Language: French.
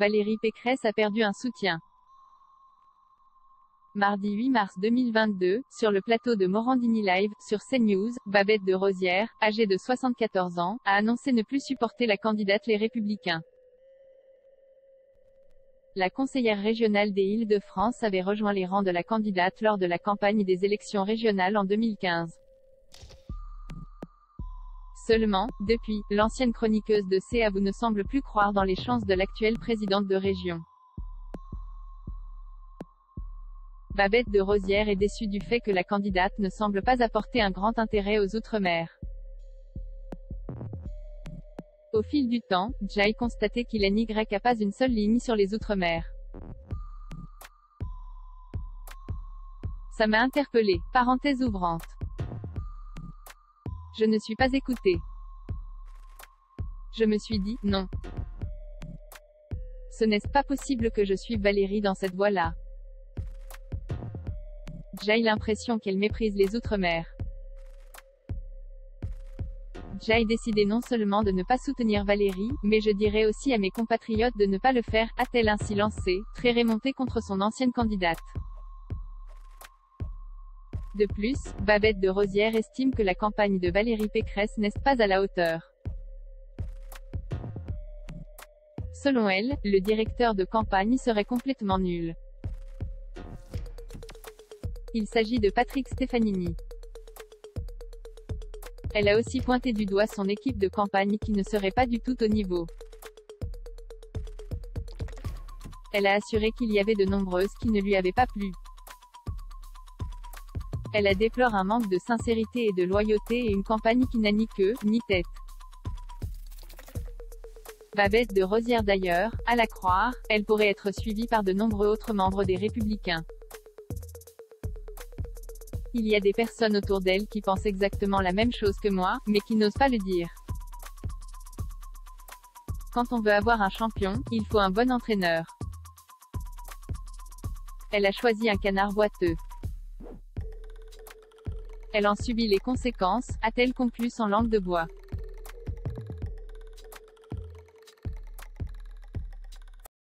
Valérie Pécresse a perdu un soutien. Mardi 8 mars 2022, sur le plateau de Morandini Live, sur CNews, Babette de Rosière, âgée de 74 ans, a annoncé ne plus supporter la candidate Les Républicains. La conseillère régionale des Îles-de-France avait rejoint les rangs de la candidate lors de la campagne des élections régionales en 2015. Seulement, depuis, l'ancienne chroniqueuse de CAVU ne semble plus croire dans les chances de l'actuelle présidente de région. Babette de Rosière est déçue du fait que la candidate ne semble pas apporter un grand intérêt aux Outre-mer. Au fil du temps, Jai constatait qu'il n'y a pas une seule ligne sur les Outre-mer. Ça m'a interpellée. Parenthèse ouvrante. Je ne suis pas écoutée. Je me suis dit, non. Ce n'est pas possible que je suive Valérie dans cette voie-là. J'ai l'impression qu'elle méprise les Outre-mer. J'ai décidé non seulement de ne pas soutenir Valérie, mais je dirais aussi à mes compatriotes de ne pas le faire, a-t-elle ainsi lancé, très remontée contre son ancienne candidate. De plus, Babette de Rosière estime que la campagne de Valérie Pécresse n'est pas à la hauteur. Selon elle, le directeur de campagne serait complètement nul. Il s'agit de Patrick Stefanini. Elle a aussi pointé du doigt son équipe de campagne qui ne serait pas du tout au niveau. Elle a assuré qu'il y avait de nombreuses qui ne lui avaient pas plu. Elle a déploré un manque de sincérité et de loyauté et une campagne qui n'a ni queue, ni tête. Babette de Rosière d'ailleurs, à la croire, elle pourrait être suivie par de nombreux autres membres des Républicains. Il y a des personnes autour d'elle qui pensent exactement la même chose que moi, mais qui n'osent pas le dire. Quand on veut avoir un champion, il faut un bon entraîneur. Elle a choisi un canard boiteux. Elle en subit les conséquences, a-t-elle conclu sans langue de bois.